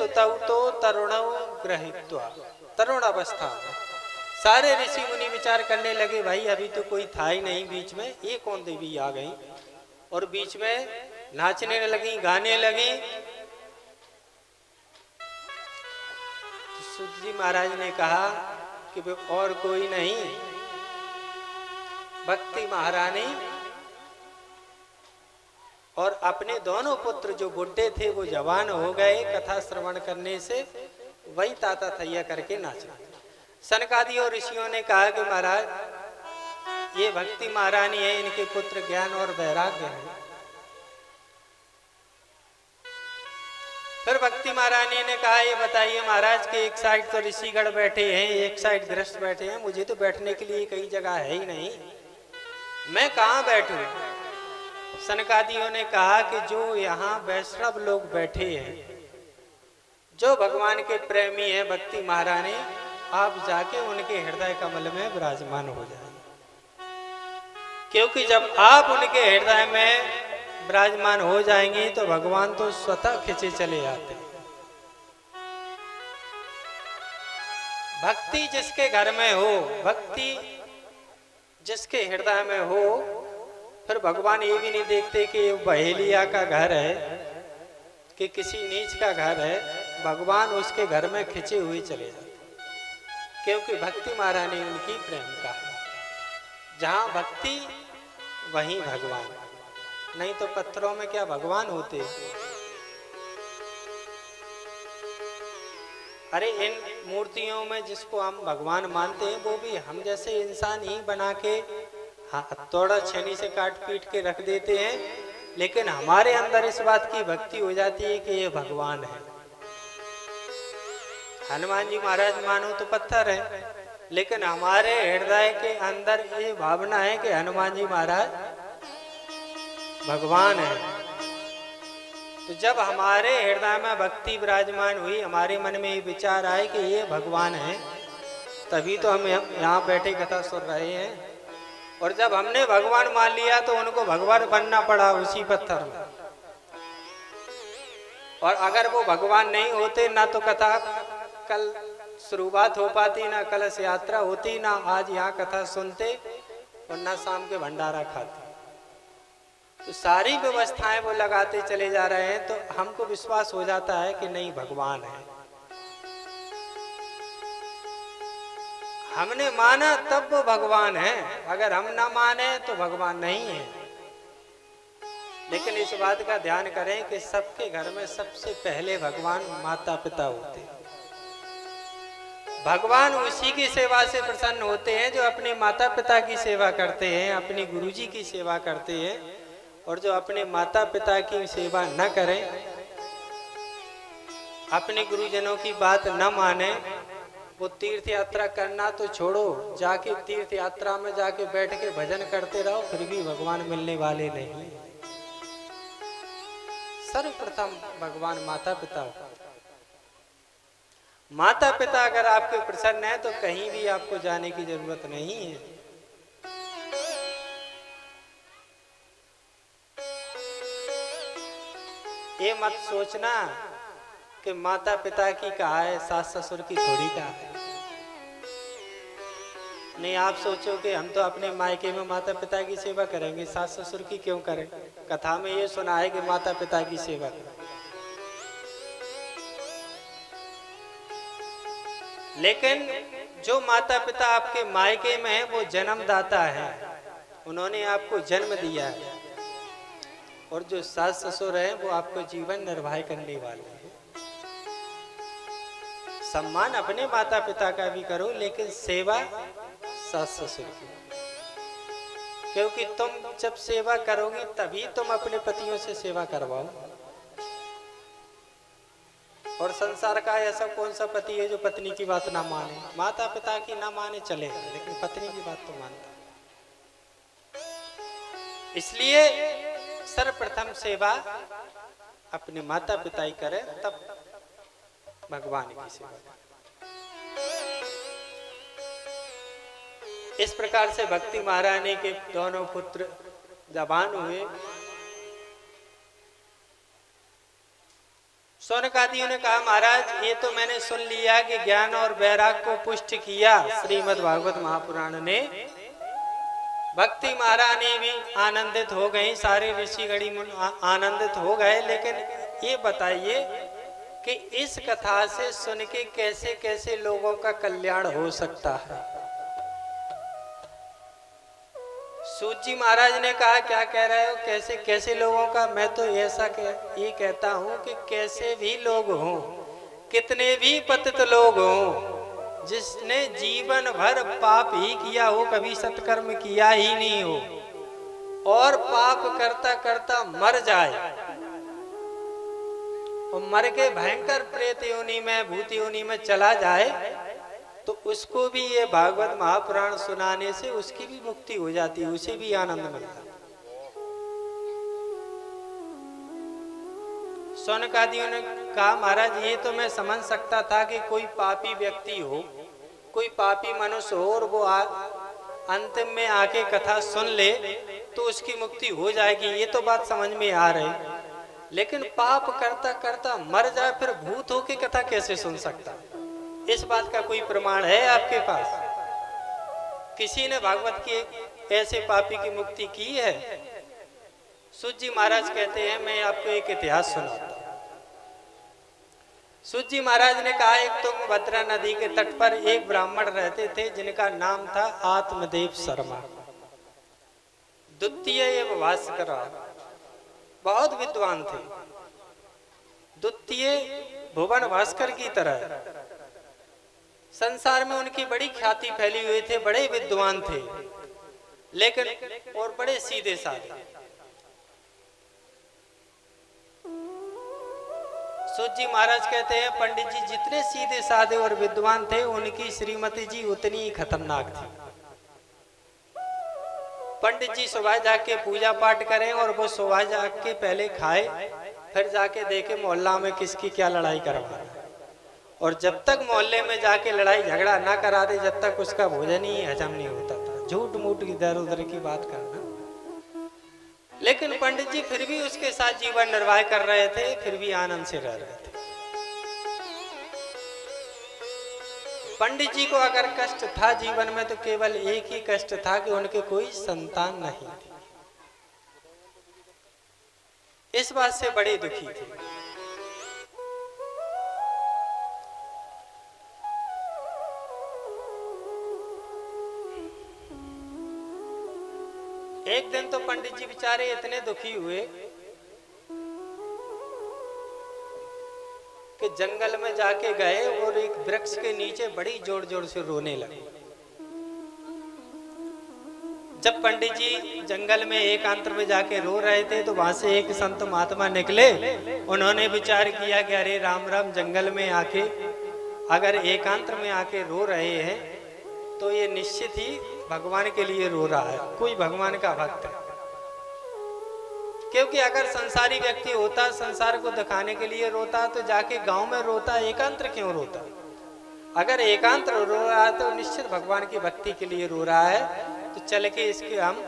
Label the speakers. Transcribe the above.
Speaker 1: सुतौ तो तरुणौ गृहीत्वा, तरुण अवस्था में सारे ऋषि मुनि विचार करने लगे, भाई अभी तो कोई था ही नहीं बीच में, ये कौन देवी आ गई और बीच में नाचने लगी, गाने लगी। तो सूत जी महाराज ने कहा कि और कोई नहीं, भक्ति महारानी और अपने दोनों पुत्र जो बुढ़े थे वो जवान हो गए कथा श्रवण करने से, वही ताता थैया करके नाचा। सनकादि और ऋषियों ने कहा कि महाराज ये भक्ति महारानी है, इनके पुत्र ज्ञान और वैराग्य है। फिर भक्ति महारानी ने कहा, ये बताइए महाराज के एक साइड तो ऋषिगण बैठे हैं, एक साइड गृहस्थ बैठे हैं, मुझे तो बैठने के लिए कई जगह है ही नहीं, मैं कहाँ बैठूं? सनकादियों ने कहा कि जो यहाँ वैष्णव लोग बैठे हैं, जो भगवान के प्रेमी हैं भक्ति महारानी, आप जाके उनके हृदय कमल में विराजमान हो जाए, क्योंकि जब आप उनके हृदय में विराजमान हो जाएंगे तो भगवान तो स्वतः खिंचे चले आते हैं। भक्ति जिसके घर में हो, भक्ति जिसके हृदय में हो, फिर भगवान ये भी नहीं देखते कि बहेलिया का घर है कि किसी नीच का घर है, भगवान उसके घर में खिंचे हुए चले जाते, क्योंकि भक्ति महारानी उनकी प्रेम का है। जहाँ भक्ति वहीं भगवान, नहीं तो पत्थरों में क्या भगवान होते? अरे इन मूर्तियों में जिसको हम भगवान मानते हैं वो भी हम जैसे इंसान ही बना के हथौड़ा छेनी से काट पीट के रख देते हैं, लेकिन हमारे अंदर इस बात की भक्ति हो जाती है कि ये भगवान है। हनुमान जी महाराज मानो तो पत्थर है, लेकिन हमारे हृदय के अंदर ये भावना है कि हनुमान जी महाराज भगवान है। तो जब हमारे हृदय में भक्ति विराजमान हुई, हमारे मन में ये विचार आए कि ये भगवान है, तभी तो हम यहाँ बैठे कथा सुन रहे हैं। और जब हमने भगवान मान लिया तो उनको भगवान बनना पड़ा उसी पत्थर में। और अगर वो भगवान नहीं होते ना तो कथा कल शुरुआत हो पाती, ना कलश यात्रा होती, ना आज यहाँ कथा सुनते और ना शाम के भंडारा खाते। तो सारी व्यवस्थाएं वो लगाते चले जा रहे हैं, तो हमको विश्वास हो जाता है कि नहीं भगवान है। हमने माना तब वो भगवान है, अगर हम ना माने तो भगवान नहीं है। लेकिन इस बात का ध्यान करें कि सबके घर में सबसे पहले भगवान माता पिता होते हैं। भगवान उसी की सेवा से प्रसन्न होते हैं जो अपने माता पिता की सेवा करते हैं, अपने गुरुजी की सेवा करते हैं। और जो अपने माता पिता की सेवा न करें, अपने गुरुजनों की बात न माने, वो तीर्थ यात्रा करना तो छोड़ो, जाके तीर्थ यात्रा में जाके बैठ के भजन करते रहो, फिर भी भगवान मिलने वाले नहीं। सर्वप्रथम भगवान माता पिता। माता पिता अगर आपके प्रसन्न है तो कहीं भी आपको जाने की जरूरत नहीं है। ये मत सोचना कि माता पिता की कहा है, सास ससुर की थोड़ी कहा है। नहीं, आप सोचो कि हम तो अपने मायके में माता पिता की सेवा करेंगे, सास ससुर की क्यों करें? कथा में ये सुना है कि माता पिता की सेवा करें। लेकिन जो माता पिता आपके मायके में है वो जन्मदाता है, उन्होंने आपको जन्म दिया है। और जो सास ससुर हैं वो आपको जीवन निर्वाह करने वाले हैं। सम्मान अपने माता पिता का भी करो, लेकिन सेवा सास ससुर की, क्योंकि तुम जब सेवा करोगी तभी तुम अपने पतियों से सेवा करवाओ। और संसार का ऐसा कौन सा पति है जो पत्नी की बात ना माने? माता पिता की ना माने चलेगा, लेकिन पत्नी की बात तो मानता है। इसलिए सर्वप्रथम सेवा अपने माता पिता ही करें, तब भगवान की सेवा। इस प्रकार से भक्ति महारानी के दोनों पुत्र जवान हुए, शौनकादियों ने कहा महाराज ये तो मैंने सुन लिया कि ज्ञान और वैराग को पुष्ट किया श्रीमद् भागवत महापुराण ने। भक्ति महारानी भी आनंदित हो गई, सारे ऋषिगणी आनंदित हो गए। लेकिन ये बताइए कि इस कथा से सुन के कैसे कैसे लोगों का कल्याण हो सकता है। सूत जी महाराज ने कहा क्या कह रहे हो, कैसे कैसे लोगों का? मैं तो ऐसा ये कहता हूं कि कैसे भी लोग हों, कितने भी पतित लोग हों, जिसने जीवन भर पाप ही किया हो, कभी सत्कर्म किया ही नहीं हो और पाप करता करता मर जाए और मर के भयंकर प्रेत योनि में, भूत योनि में चला जाए, तो उसको भी ये भागवत महापुराण सुनाने से उसकी भी मुक्ति हो जाती है, उसे भी आनंद मिलता है। शौनकादियों ने कहा महाराज ये तो मैं समझ सकता था कि कोई पापी व्यक्ति हो, कोई पापी मनुष्य हो और वो अंतिम में आके कथा सुन ले तो उसकी मुक्ति हो जाएगी, ये तो बात समझ में आ रही। लेकिन पाप करता करता मर जाए फिर भूत हो के कथा कैसे सुन सकता? इस बात का कोई प्रमाण है आपके पास? किसी ने भागवत की ऐसे पापी की मुक्ति की है? सूत जी महाराज कहते हैं मैं आपको एक इतिहास सुनाता हूं। सूत जी महाराज ने कहा एक तुंगभद्रा नदी के तट पर एक ब्राह्मण रहते थे जिनका नाम था आत्मदेव शर्मा। द्वितीय एवं भास्कर बहुत विद्वान थे, द्वितीय भुवन भास्कर की तरह संसार में उनकी बड़ी ख्याति फैली हुई थे, बड़े विद्वान थे लेकिन और बड़े सीधे साधे। सूत जी महाराज कहते हैं पंडित जी जितने सीधे साधे और विद्वान थे उनकी श्रीमती जी उतनी ही खतरनाक थी। पंडित जी सुबह जाके पूजा पाठ करें और वो सुबह जाके पहले खाए, फिर जाके देखे मोहल्ला में किसकी क्या लड़ाई करवा रहा है, और जब तक मोहल्ले में जाके लड़ाई झगड़ा ना करा दे जब तक उसका भोजन ही हजम नहीं होता था। झूठ मूठ इधर उधर की बात करना। लेकिन पंडित जी फिर भी उसके साथ जीवन निर्वाह कर रहे थे, फिर भी आनंद से रह रहे थे। पंडित जी को अगर कष्ट था जीवन में तो केवल एक ही कष्ट था कि उनके कोई संतान नहीं थी। इस बात से बड़े दुखी थे। एक दिन तो पंडित जी बेचारे इतने दुखी हुए कि जंगल में जाके गए और एक वृक्ष के नीचे बड़ी जोर जोर से रोने लगे। जब पंडित जी जंगल में एकांत में जाके रो रहे थे तो वहां से एक संत महात्मा निकले। उन्होंने विचार किया कि अरे राम राम, जंगल में आके अगर एकांत में आके रो रहे हैं तो ये निश्चित ही भगवान के लिए रो रहा है, कोई भगवान का भक्त है। क्योंकि अगर संसारी व्यक्ति होता, संसार को दिखाने के लिए रोता तो जाके गांव में रोता, एकांत क्यों रोता? अगर एकांत रो रहा है तो निश्चित भगवान की भक्ति के लिए रो रहा है। तो चल के इसके हम